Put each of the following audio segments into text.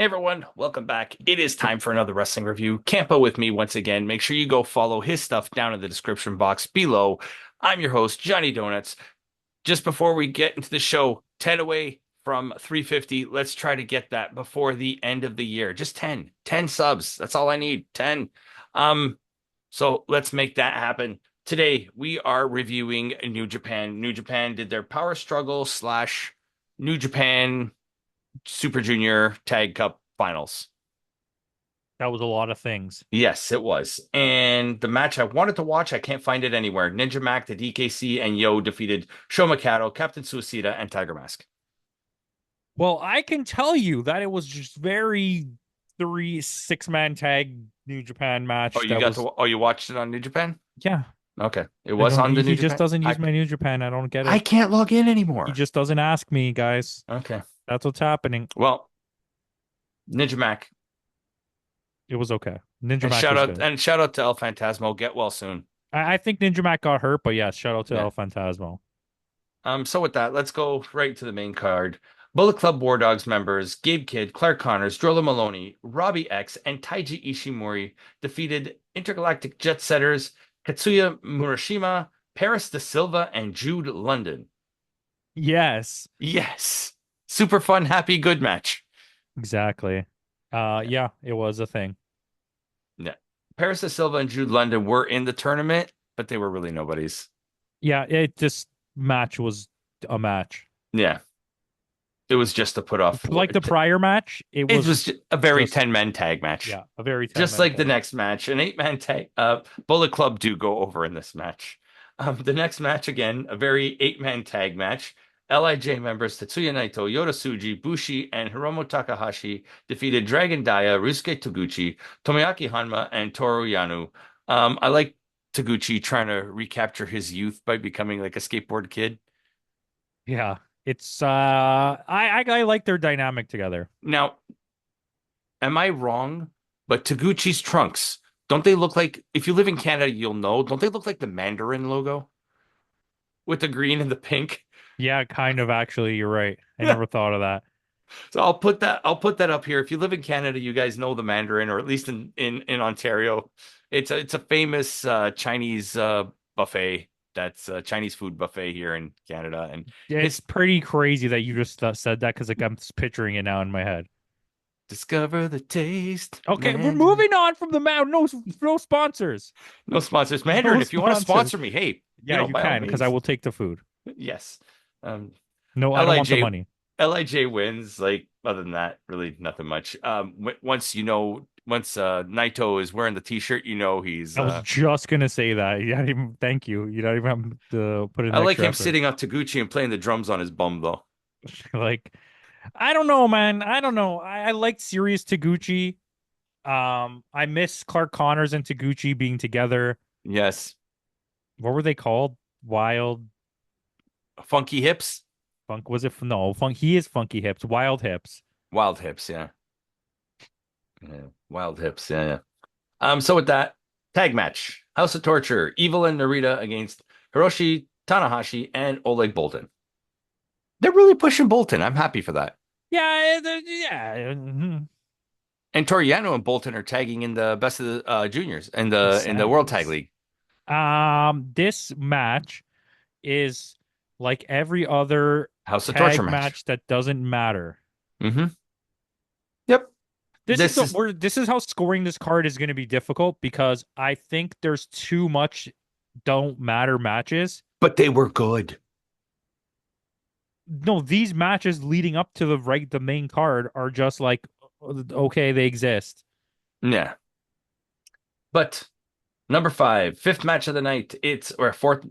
Hey everyone, welcome back. It is time for another wrestling review. Campo with me once again. Make sure you go follow his stuff down in the description box below. I'm your host, Johnny Donuts. Just before we get into the show, 10 away from 350. Let's try to get that before the end of the year. Just 10. 10 subs. That's all I need. 10. Um, so let's make that happen. Today we are reviewing New Japan. New Japan did their Power Struggle slash New Japan Super Junior Tag Cup Finals. That was a lot of things. Yes, it was. And the match I wanted to watch, I can't find it anywhere. Ninja Mac, the DKC, and Yo defeated Sho Mikado, Captain Suicida, and Tiger Mask. Well, I can tell you that it was just very three six-man tag New Japan Oh, match you that got was to, oh, you watched it on New Japan? yeah. Okay. It I was don't on the New he just Japan? doesn't use my New Japan. I don't get I it. can't log in He anymore. just doesn't ask me, guys. Okay. That's what's happening. Well, Ninja Mac. It was okay. Ninja And Mac shout was out good. and shout out to El Phantasmo. Get well soon. I think Ninja Mac got hurt, but yes, shout out to Yeah. El Phantasmo. So with that, let's go right to the main card. Bullet Club War Dogs members Gabe Kidd, Clark Connors, Drilla Maloney, Robbie X, and Taiji Ishimori defeated Intergalactic Jet Setters Katsuya Murashima, Paris De Silva, and Jude London. Yes, Yes. Super fun, happy, good match. exactly. Yeah. Yeah, it was a thing. Yeah. Paris De Silva and Jude London were in the tournament, but they were really nobodies. Yeah, it just match was a match. Yeah. It was just to put off. Like the prior match, it It was was a very just 10-man tag match. yeah, a very Just 10-man like the tag. next match, an 8-man tag. Bullet Club do go over in this match. The next match again, a very 8-man tag match. LIJ members Tetsuya Naito, Yota Tsuji, Bushi, and Hiromu Takahashi defeated Dragon Dia, Ryusuke Taguchi, Tomoyaki Hanma, and Toru Yano. I like Taguchi trying to recapture his youth by becoming like a skateboard kid. Yeah, it's I like their dynamic together. Now, am I wrong? But Taguchi's trunks, don't they look like, if you live in Canada, you'll know, don't they look like the Mandarin logo with the green and the pink? Yeah, kind of actually, you're right. I Yeah. never thought of that. So I'll put that up here. If you live in Canada, you guys know the Mandarin, or at least in Ontario. It's a famous Chinese buffet. That's a Chinese food buffet here in Canada. And It's his pretty crazy that you just said that because like I'm just picturing it now in my head. discover the taste, Okay, we're Mandarin. moving on from the mound. No sponsors. No sponsors. No Mandarin, if you want to sponsors. sponsor me, hey, Yeah, you by all can because I means. will take the food. Yes. Um, No, I don't want the LIJ money. LIJ wins. Like other than that, really nothing much. Once Naito is wearing the t-shirt, he's I was just gonna say that. You didn't even thank you. You don't even have to put in I like extra him effort. sitting on Taguchi and playing the drums on his bum though. Like I don't know, man. I don't know. I like Sirius Taguchi. I miss Clark Connors and Taguchi being together. Yes. What were they called? Wild Funky hips, Funk was it? No, Funk. He is Funky Hips. Wild Hips. wild hips, yeah. Yeah. Wild hips, yeah, yeah. So with that, tag match. House of Torture, Evil and Narita against Hiroshi Tanahashi and Oleg Boltin. They're really pushing Boltin. I'm happy for that. Yeah, yeah. And Toriano and Bolton are tagging in the best of the juniors in the World Tag Yes. League. This match is like every other House of Torture tag match. match that doesn't matter. Hmm. Yep. This is This the is, where this is how scoring this card is going to be difficult because I think there's too much don't matter matches. but they were good. No, these matches leading up to the main card are just like okay, they exist. Yeah. But number five, fifth match of the night. It's or fourth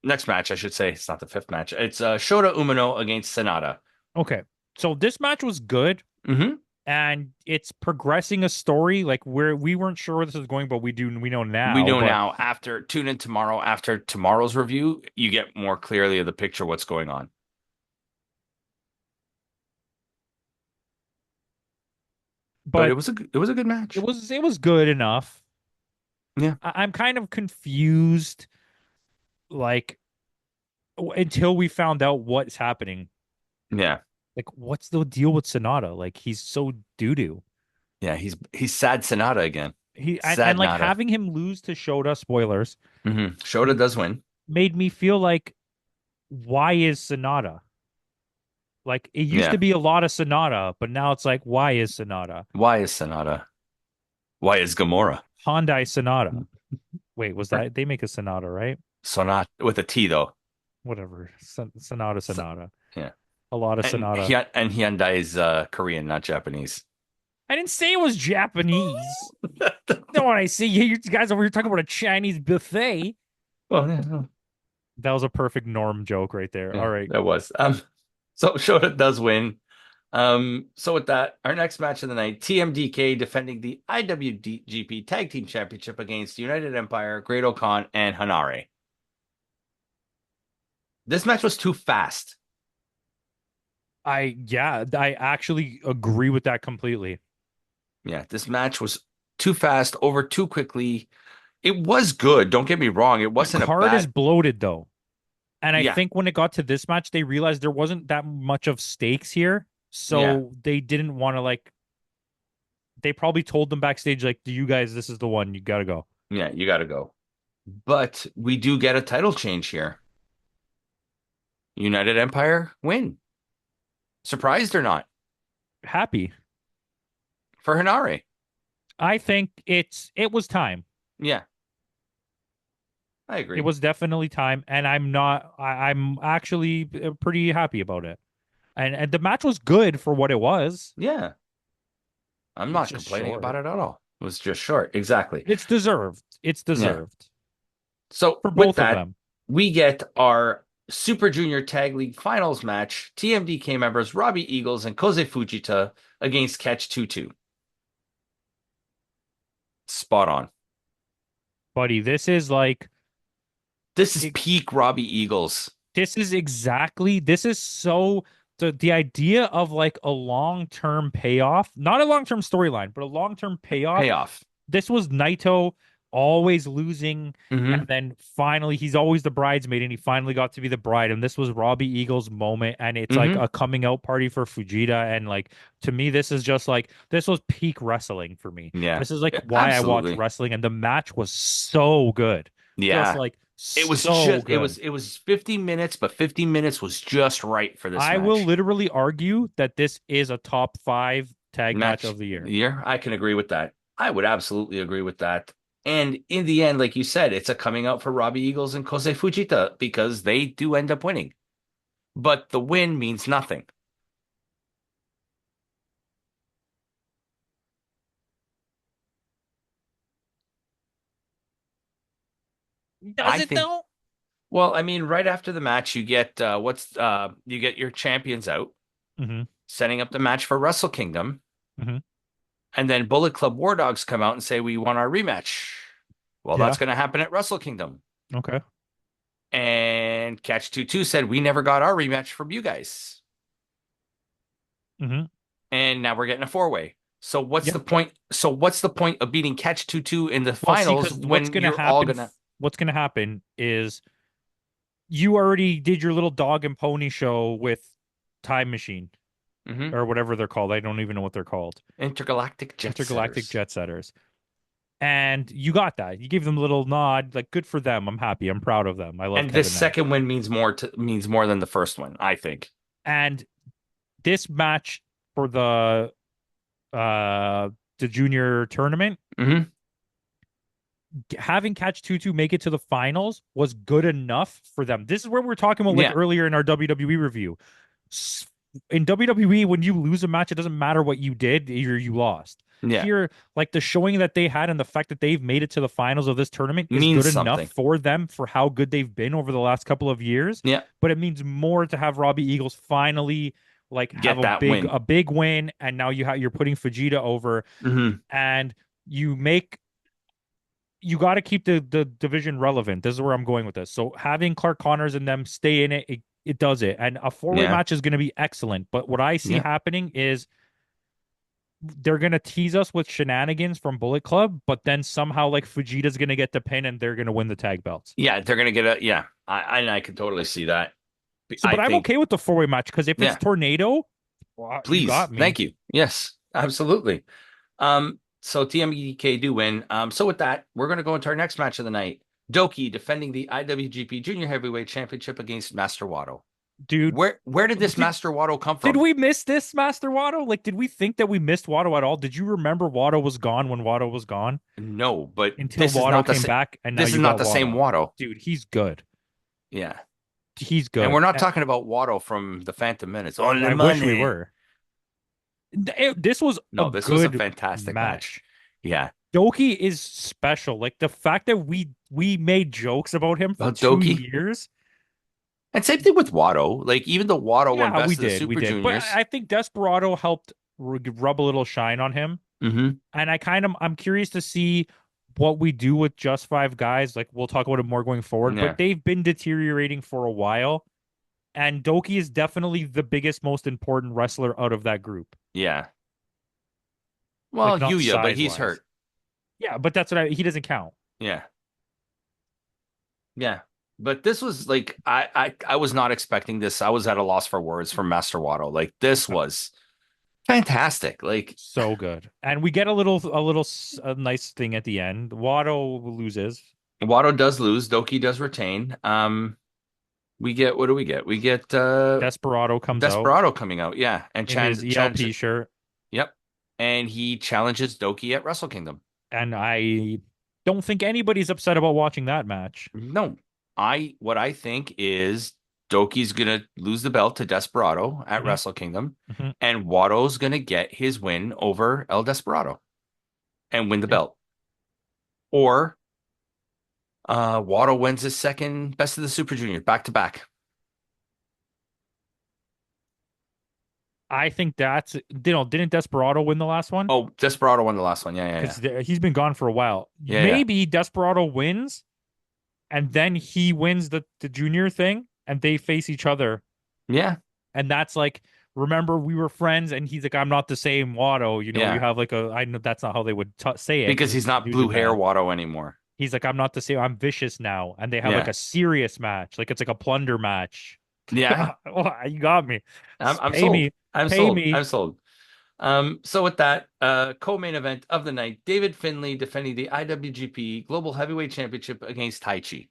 next match, I should say. It's not the fifth match. It's Shota Umino against Sonata. Okay. So this match was good Hmm. and it's progressing a story like where we weren't sure where this was going, but we know We now. know But now after tune in tomorrow after tomorrow's review, you get more clearly of the picture what's going on. But but it was a good it match. was it was good enough. Yeah. I'm kind of confused, like until we found out what's happening. Yeah. Like, what's the deal with Sonata? Like, he's so doo-doo. Yeah, he's sad Sonata again. And Sad like Nada. having him lose to Shota, spoilers, Shota does win. made me feel like, why is Sonata? Like, it used to Yeah. be a lot of Sonata, but now it's like, why is Sonata? Why is Sonata? Why is Gamora? Hyundai Sonata. Wait, was that they make a Sonata, right? Sonata with a T though. Whatever. Sonata, So, Sonata. yeah. A lot of Sonata. And Hyundai is Korean, not Japanese. I didn't say it was Japanese. No, when I see you guys over here talking about a Chinese buffet. Well, yeah, That was a perfect Norm joke right there. yeah, All right. that was. So Shota does win. So with that, our next match of the night, TMDK defending the IWGP Tag Team Championship against United Empire, Great Khan, and Hanare. This match was too fast. I actually agree with that completely. Yeah, this match was too fast, over too quickly. It was good. Don't get me wrong. It The wasn't a card is bad. bloated though. And I Yeah, think when it got to this match, they realized there wasn't that much of stakes here. yeah, So they didn't want to like they probably told them backstage, like, do you guys, this is the one, you gotta go. yeah. You got to go. But we do get a title change here. United Empire win. Surprised or not Happy. for Hanare? I think it was time. Yeah, I It agree. was definitely time, and I'm actually pretty happy about it. And the match was good for what it was. Yeah, I'm It's not just complaining about short. it at all. It was just short. Exactly. It's deserved. It's Yeah. deserved So for with both of that, them. we get our Super Junior Tag League Finals match. TMDK members Robbie Eagles and Koze Fujita against Catch 2-2. Spot on. Buddy, this is like This is it, peak Robbie Eagles this is so the idea of like a long-term payoff, not a long-term storyline, but a long-term payoff. payoff. This was Naito always losing, and Hmm. then finally he's always the bridesmaid, and he finally got to be the bride. And this was Robbie Eagle's moment, and it's like Hmm. a coming out party for Fujita. And like to me, this is just like this was peak wrestling for me. Yeah, This is like why I watch absolutely. wrestling, and the match was so good, just Yeah. like It was so just good. it was 50 minutes, but 50 minutes was just right for this I will match. literally argue that this is a top five tag match Match of the year. year. I can agree with that. I would absolutely agree with that. And in the end, like you said, it's a coming out for Robbie Eagles and Kosei Fujita because they do end up winning. But the win means nothing. Does I it think, though? well, I mean, right after the match, you get you get your champions out, Mm-hmm. setting up the match for Wrestle Kingdom, Mm-hmm. and then Bullet Club War Dogs come out and say we want our rematch. Well, that's Yeah. going to happen at Wrestle Kingdom. Okay. And Catch 2 said we never got our rematch from you guys. Mm-hmm. And now we're getting a four-way. So what's Yeah. the point? So what's the point of beating Catch 2 in the Well, see, finals because when you're all gonna? what's gonna happen is you already did your little dog and pony show with Time Machine Mhm. or whatever they're called. I don't even know what they're called. Intergalactic Jet Intergalactic Setters. Jet Setters. And you got that. You gave them a little nod, like good for them. I'm happy. I'm proud of them. I love And this Kevin Nash. second win means more than the first one, I think. And this match for uh the junior tournament, Hmm. having Catch Tutu make it to the finals was good enough for them. This is where we were talking about like Yeah. earlier in our WWE review. In WWE, when you lose a match, it doesn't matter what you did, you lost. Yeah. Here, like the showing that they had and the fact that they've made it to the finals of this tournament is Means good enough something. for them for how good they've been over the last couple of years. Yeah. But it means more to have Robbie Eagles finally like have Get that win. a big win, and now you're putting Fujita over, Hmm. and you make you got to keep the division relevant. This is where I'm going with this. So having Clark Connors and them stay in it does it. And a four-way Yeah. match is going to be excellent. But what I see Yeah. happening is they're going to tease us with shenanigans from Bullet Club, but then somehow like Fujita's going to get the pin and they're going to win the tag belts. Yeah. They're gonna get a yeah. I can totally see that. So, I but I'm think okay with the four-way match because if it's yeah. Tornado, Wow, you Please. got me. Thank you. Yes, absolutely. So TMDK do win. So with that, we're going to go into our next match of the night. Doki defending the IWGP Junior Heavyweight Championship against Master Wato. Dude, Where did this did Master Wato come did from? we miss this Master Watto? Like, did we think that we missed Watto at all? Did you remember Watto was gone when Watto was gone No, but until this is Watto not the came same. back and now This is you not got the same Watto? Wato. Dude, he's good. Yeah, He's and we're good. not talking about Wato from the Phantom Minutes. Only I wish we money. were. This was a No, this was a good fantastic match. match. Yeah, Doki is special. Like the fact that we made jokes about him for about two Doki, years. and same thing with Wato. Like even the Wato won Yeah, Best of the we Super did. But Juniors. I think Desperado helped rub a little shine on him. Mm-hmm. And I'm curious to see what we do with just five guys. Like we'll talk about it more going forward, Yeah, but they've been deteriorating for a while. And Doki is definitely the biggest, most important wrestler out of that group. yeah. Well, Like not Yuya, but size he's wise. hurt. Yeah, but that's what he doesn't count. Yeah, yeah. But this was like I was not expecting this. I was at a loss for words from Master Wato. Like this was fantastic. Like So good. And we get a nice thing at the end. Watto loses Wato does lose, Doki does retain. We get what do we get? We get Desperado comes out Desperado coming out, yeah, and in his ELP shirt, yep, and he challenges Doki at Wrestle Kingdom. and I don't think anybody's upset about watching that match. No, what I think is Doki's gonna lose the belt to Desperado at Hmm. Wrestle Kingdom, Hmm. and Wato's gonna get his win over El Desperado and win the Yeah. belt. Or Wato wins his second Best of the Super Junior back to back. I think that's didn't Desperado win the last one? Oh, Desperado won the last one. Yeah, yeah, yeah. Because he's been gone for a while. Yeah, yeah. Maybe Desperado wins, and then he wins the junior thing, and they face each other, Yeah, and that's like, remember we were friends, and he's like, I'm not the same Watto. You yeah. have like I know that's not how they would say it Because because he's it's not New blue hair Japan. Wato anymore. He's like, I'm not the same. I'm vicious now, and they have like Yeah. a serious match, like it's like a plunder match. Yeah. Oh, you got me. I'm Pay sold. me, I'm pay sold. I'm me. sold. So with that, co-main event of the night, David Finlay defending the IWGP Global Heavyweight Championship against Taichi.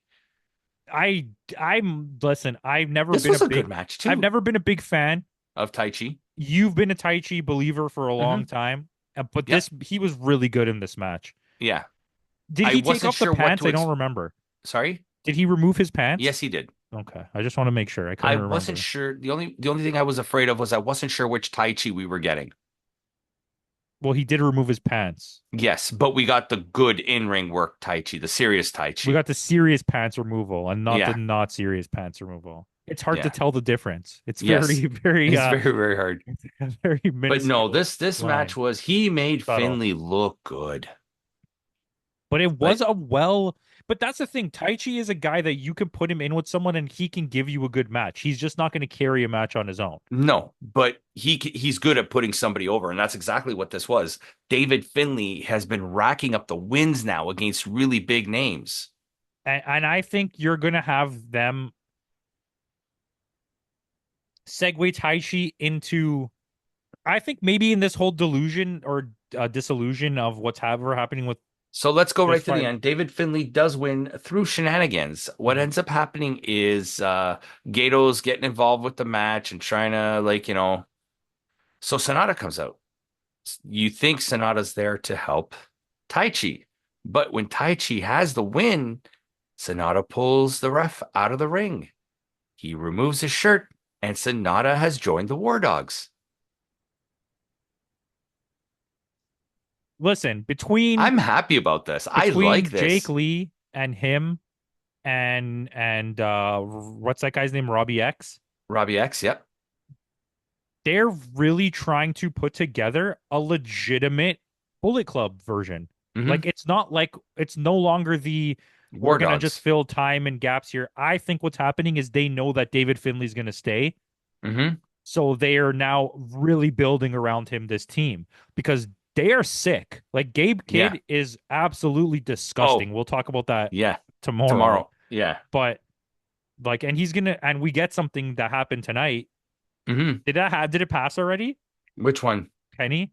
I I'm listen. This was a good match I've too never been a big fan. of Taichi. You've been a Tai Chi believer for a long Hmm. time, but Yep. he was really good in this match. Yeah. Did I he take wasn't off the sure what pants? to I don't remember. Sorry? Did he remove his pants? Yes, he did. Okay, I just want to make sure. I I couldn't wasn't remember. sure. The only thing I was afraid of was I wasn't sure which Taichi we were getting. Well, he did remove his pants. Yes, but we got the good in-ring work Taichi, the serious We Taichi. got the serious pants removal and not the Yeah. not serious pants removal. It's hard to Yeah. tell the difference. It's Yes. very, very, It's very, very hard. very But no, minuscule this match line. was he made Subtle. Finley look good. But it was Like a well, but that's the thing. Taichi is a guy that you can put him in with someone and he can give you a good match. He's just not going to carry a match on his own. no, but he's good at putting somebody over, and that's exactly what this was. David Finley has been racking up the wins now against really big names. And I think you're going to have them segue Taichi into, I think maybe in this whole delusion or disillusion of what's ever happening with So let's go right just to the five. end. David Finley does win through shenanigans. What Mhm. ends up happening is Gato's getting involved with the match and trying to so Sonata comes out. You think Sonata's there to help Taichi. But when Taichi has the win, Sonata pulls the ref out of the ring. He removes his shirt, and Sonata has joined the War Dogs. Listen, between I'm happy about this. I like between Jake this. Lee and him and what's that guy's name? Robbie X. Robbie X, yep. They're really trying to put together a legitimate Bullet Club version. Hmm. Like it's not like it's no longer the we're War gonna just Dogs. fill time and gaps here. I think what's happening is they know that David Finley's gonna stay. Hmm. So they are now really building around him this team because they are sick. Like Gabe Yeah. Kidd is absolutely Oh, disgusting. We'll talk about that yeah. tomorrow. Tomorrow. Yeah. But like, and he's gonna, and we get something that happened tonight. Hmm. Did it pass already? Which one? Kenny?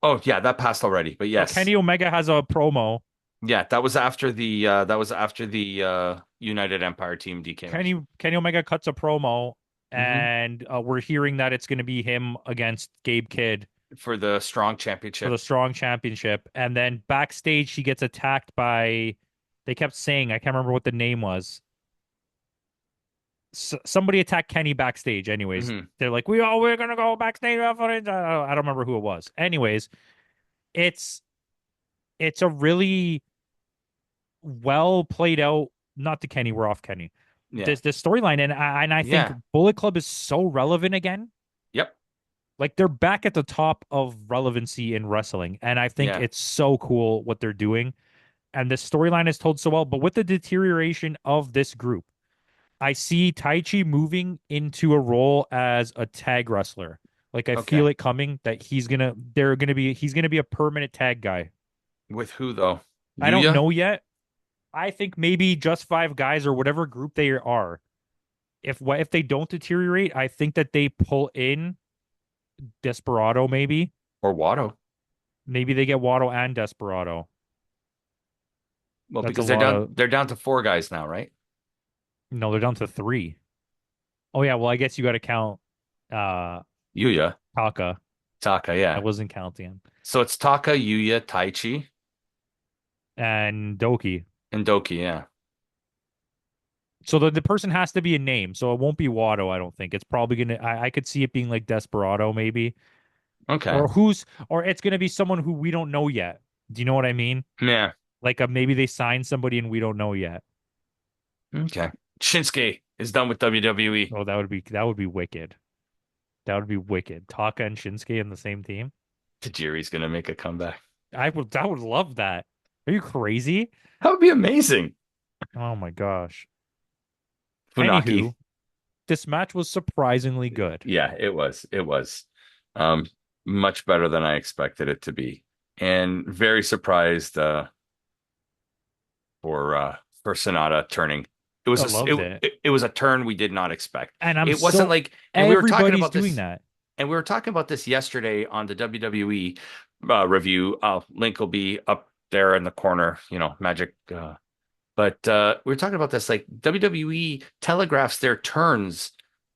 Oh, yeah, that passed already. But So yes. Kenny Omega has a promo. Yeah, that was after the United Empire Team DK match. Kenny Omega cuts a promo, Hmm. and we're hearing that it's going to be him against Gabe Kidd For the Strong for the Championship. Strong Championship. And then backstage, he gets attacked by. They kept saying, I can't remember what the name was. Somebody attacked Kenny backstage. Anyways, Hmm. they're like, we're gonna go backstage. I don't remember who it was. Anyways, it's it's a really well played out. Not to Kenny, we're off Kenny. Yeah. This storyline, and I think Yeah. Bullet Club is so relevant again. Yep. Like they're back at the top of relevancy in wrestling, and I think Yeah. it's so cool what they're doing. And the storyline is told so well. But with the deterioration of this group, I see Taichi moving into a role as a tag wrestler. Like I feel Okay. it coming that he's gonna be a permanent tag guy. With who though? I don't Yuya know yet. I think maybe just five guys or whatever group they are. If they don't deteriorate, I think that they pull in Desperado maybe. or Wado? Maybe they get Waddle and Desperado. Well, That's a because lot of they're down to four guys now, right? no, they're down to three. Oh yeah, well I guess you got to count uh Yuya, Taka. Taka, I yeah. wasn't counting him. So it's Taka, Yuya, Taichi, And Doki. and Doki, yeah. So the person has to be a name. So it won't be Watto, I don't think. It's probably gonna I could see it being like Desperado maybe. Okay. Or it's gonna be someone who we don't know yet. Do you know what I mean? Yeah. Like maybe they signed somebody and we don't know yet. Okay. Shinsuke is done with WWE. Oh, that would be wicked. That would be wicked. Taka and Shinsuke in the same team. Tajiri's gonna make a comeback. I would love that. Are you crazy? That would be amazing. Oh my gosh. Funaki. Anywho, this match was surprisingly good. Yeah, it was. It was. Um, Much better than I expected it to be. And very surprised for Sonata turning. I loved it. It was a turn we did not expect. And I'm It wasn't so like, and we were talking everybody's about doing this, that. and we were talking about this yesterday on the WWE review. Link will be up there in the corner, magic. But we were talking about this, like WWE telegraphs their turns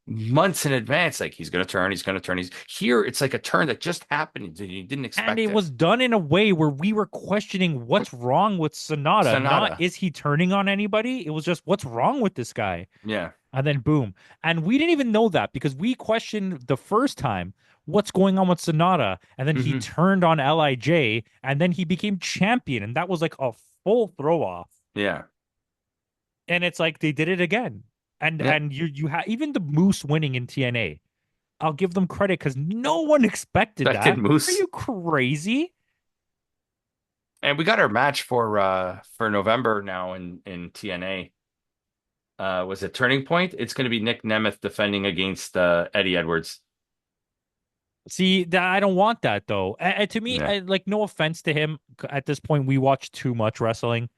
months in advance. Like he's going to turn, he's going to turn. He's here. It's like a turn that just happened. You didn't And expect it it. was done in a way where we were questioning what's wrong with Sonata. Not Sonata. is he turning on anybody? It was just what's wrong with this guy? Yeah. And then boom. And we didn't even know that because we questioned the first time what's going on with Sonata. And then he Hmm. turned on LIJ and then he became champion. And that was like a full throw off. Yeah. And it's like they did it again. Yeah. And you have even the Moose winning in TNA. I'll give them credit because no one expected That did that. Are Moose. you crazy? And we got our match for November now in TNA. Was it Turning Point? It's going to be Nick Nemeth defending against Eddie Edwards. See, I don't want that though. To me, Yeah. like no offense to him, at this point we watch too much wrestling.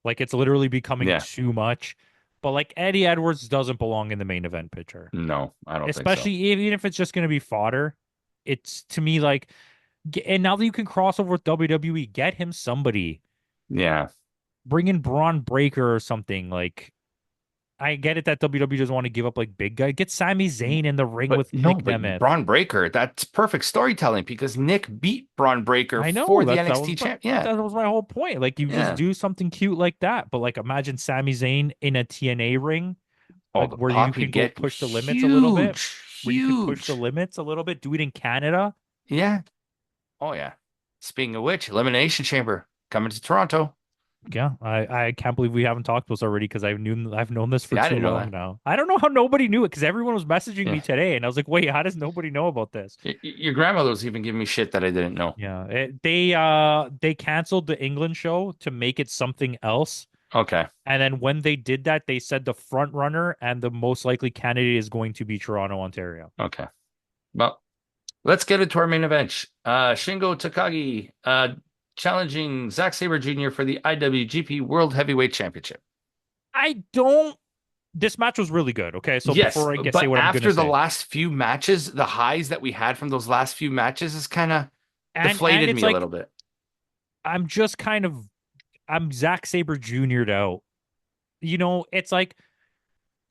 Like it's literally becoming Yeah. too much. But like Eddie Edwards doesn't belong in the main event picture, No, I don't think especially so. even if it's just going to be fodder. It's to me like, and now that you can cross over with WWE, get him somebody. Yeah. Bring in Braun Breaker or something. Like I get it that WWE doesn't want to give up like big guy. Get Sami Zayn in the ring But with no, Nick but Nemeth. Braun Breaker, that's perfect storytelling because Nick beat Braun Breaker I for know the that was NXT champ. Yeah. that was my whole point. Like you just Yeah. do something cute like that, but like imagine Sami Zayn in a TNA ring, Oh, like the where you pop can he'd go get push the limits a little bit, huge, where you could push the huge. limits a little bit. Do it in Canada. Yeah. Oh, yeah. Speaking of which, Elimination Chamber coming to Toronto. Yeah, I can't believe we haven't talked about this already because I've known this for Yeah, I too didn't know long that. now. I don't know how nobody knew it because everyone was messaging Yeah. me today, and I was like, wait, how does nobody know about this? Your grandmother was even giving me shit that I didn't know. Yeah, they canceled the England show to make it something else. Okay. And then when they did that, they said the front runner and the most likely candidate is going to be Toronto, Ontario. Okay. Well, let's get into our main event. Shingo Takagi challenging Zack Sabre Jr. for the IWGP World Heavyweight Championship. I don't this match was really good. Okay, so Yes, before I get say but what I'm gonna after the say, last few matches, the highs that we had from those last few matches is kind of and deflated it's me a like little bit. I'm just kind of I'm Zack Sabre Jr.'d out. It's like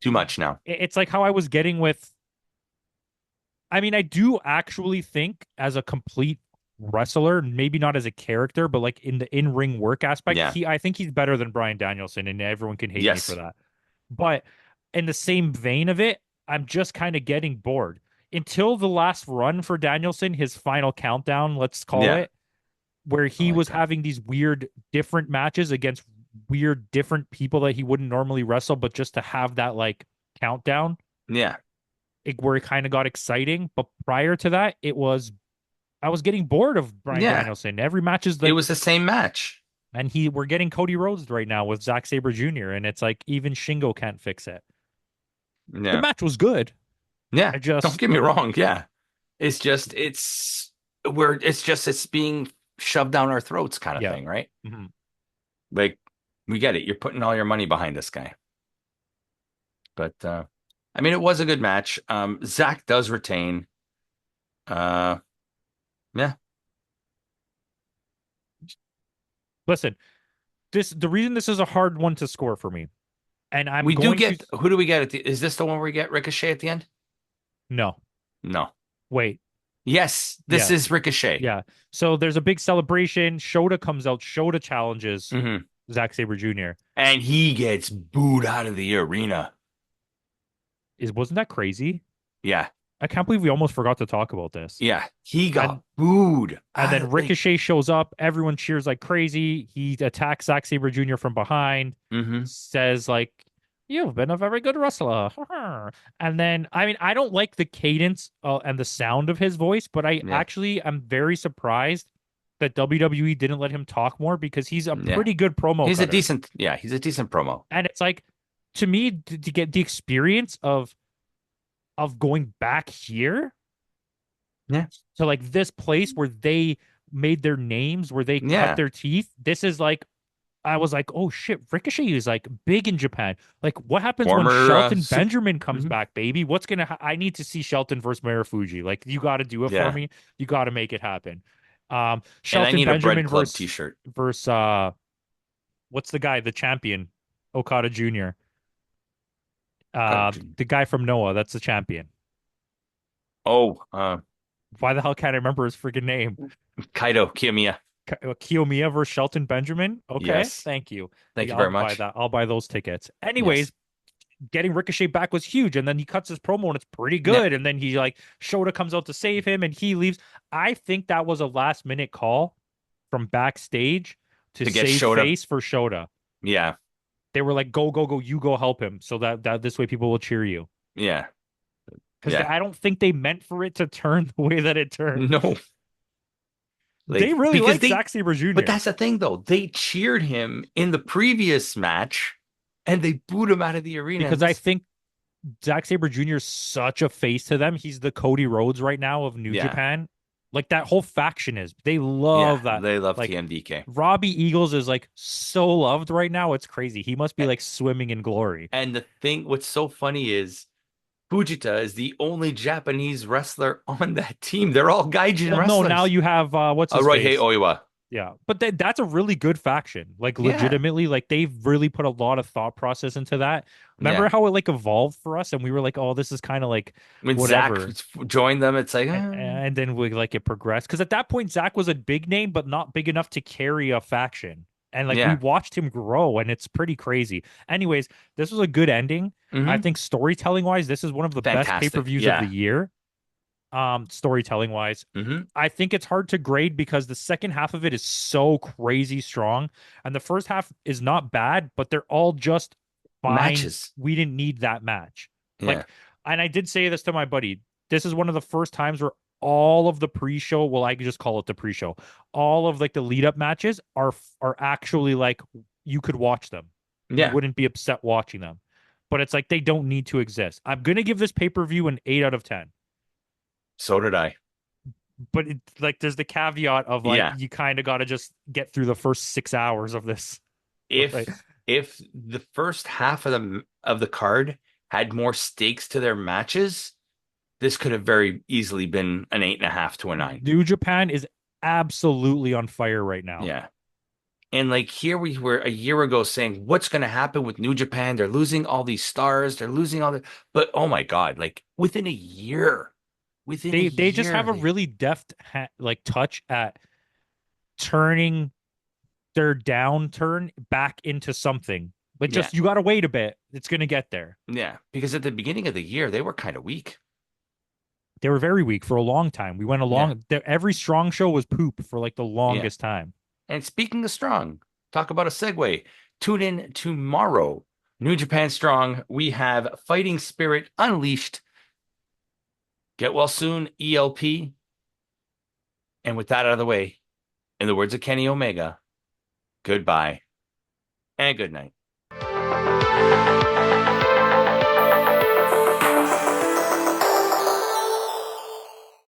Too much now. it's like how I was getting with. I mean, I do actually think as a complete wrestler, maybe not as a character, but like in the in-ring work aspect, Yeah. he I think he's better than Bryan Danielson, and everyone can hate me for Yes. that. But in the same vein of it, I'm just kind of getting bored. Until the last run for Danielson, his final countdown, let's call Yeah. it, where I he like was that. having these weird different matches against weird different people that he wouldn't normally wrestle, but just to have that like countdown, Yeah. where it kind of got exciting. But prior to that, I was getting bored of Bryan Yeah. Danielson. Every match is It like, was the same match. and we're getting Cody Rhodes right now with Zack Sabre Jr. And it's like even Shingo can't fix it. The Yeah. match was good. Yeah. I Don't just get me wrong. Yeah. It's being shoved down our throats kind of yeah. thing, right? Mhm. Like we get it. You're putting all your money behind this guy. But I mean it was a good match. Zach does retain. Uh yeah. Listen, the reason this is a hard one to score for me, and I'm We do going to get who do we get is this the one where we get Ricochet at the end? no, No. wait, Yes, this yes, is Ricochet. yeah. So there's a big celebration. Shota comes out. Shota challenges Hmm. Zack Sabre Jr. And he gets booed out of the arena. Is wasn't that crazy? Yeah. I can't believe we almost forgot to talk about this. Yeah. He got And booed And out then of like Ricochet shows up. Everyone cheers like crazy. He attacks Zack Sabre Jr. from behind, hmm says like, "You've been a very good wrestler." And then, I mean, I don't like the cadence and the sound of his voice, but I Yeah. actually am very surprised that WWE didn't let him talk more because he's a Yeah. pretty good promo cutter. He's a decent promo. And it's like, to me, to get the experience of going back here Yeah. to like this place where they made their names, where they cut Yeah. their teeth. This is like, I was like, oh shit, Ricochet is like big in Japan. Like, what happens when Former Shelton Benjamin comes mhm. back, baby? I need to see Shelton versus Marufuji. Like, you got to do it for Yeah. me. You got to make it happen. And I Shelton need a Bread Benjamin Club versus t-shirt. versus what's the guy, the champion, Okada Jr. Got it. The guy from Noah, that's the champion. Oh, Why the hell can't I remember his freaking name? Kaido Kiyomiya. Kiyomiya versus Shelton Benjamin. Okay, Yes. thank you. Thank you Yeah, I'll very buy much. that. I'll buy those tickets. Anyways, Yes. getting Ricochet back was huge, and then he cuts his promo and it's pretty Yeah. good. And then he like Shota comes out to save him, and he leaves. I think that was a last minute call from backstage to To get save Shota. face for Shota. Yeah. They were like, "Go, go, go! You go help him, so that this way people will cheer you." Yeah. Because Yeah. I don't think they meant for it to turn the way that it turned. No. They Like really because like they Zack Sabre but Jr. that's the thing though. They cheered him in the previous match and they booed him out of the arena in because I this. think Zack Sabre Jr. is such a face to them. He's the Cody Rhodes right now of New Yeah. Japan. Like that whole faction is. They Yeah. love that. They love Like TMDK. Robbie Eagles is like so loved right now. It's crazy. He must be like swimming in glory. And the thing, what's so funny is Fujita is the only Japanese wrestler on that team. They're all Gaijin Well, no, now wrestlers. you have what's his Roihei face? Oiwa. Yeah, but that's a really good faction. Like Yeah. legitimately, like they've really put a lot of thought process into that. Remember Yeah. how it like evolved for us, and we were like, "Oh, this is kind of like When Zach whatever." joined them, it's like, And then we like it progressed because at that point Zach was a big name, but not big enough to carry a faction. And like we yeah. watched him grow, and it's pretty crazy. Anyways, this was a good ending. I Hmm. think storytelling wise, this is one of the best Fantastic. pay-per-views of the Yeah. year. Storytelling wise, Hmm. I think it's hard to grade because the second half of it is so crazy strong, and the first half is not bad, but they're all just fine. Matches. We didn't need that match. Yeah. Like, and I did say this to my buddy. This is one of the first times where all of the pre-show, well, I could just call it the pre-show, all of like the lead-up matches are actually like you could watch them. You Yeah. wouldn't be upset watching them. But it's like they don't need to exist. I'm gonna give this pay-per-view an 8 out of 10. So did I. But like there's the caveat of like Yeah. you kind of got to just get through the first 6 hours of this. If Right? if the first half of the card had more stakes to their matches, this could have very easily been an 8.5 to a 9. New Japan is absolutely on fire right now. Yeah. And like here we were a year ago saying, what's going to happen with New Japan? They're losing all these stars. They're losing all the, but oh my God, like within a They just year, have a really deft like touch at turning their downturn back into something. But yeah, just you got to wait a bit. It's going to get there. yeah. Because at the beginning of the year, they were kind of weak. They were very weak for a long time. We went Yeah, along. Every strong show was poop for like the yeah. longest time. And speaking of strong, talk about a segue. Tune in tomorrow. New Japan Strong. We have Fighting Spirit Unleashed. Get well soon, ELP. And with that out of the way, in the words of Kenny Omega, goodbye and good night.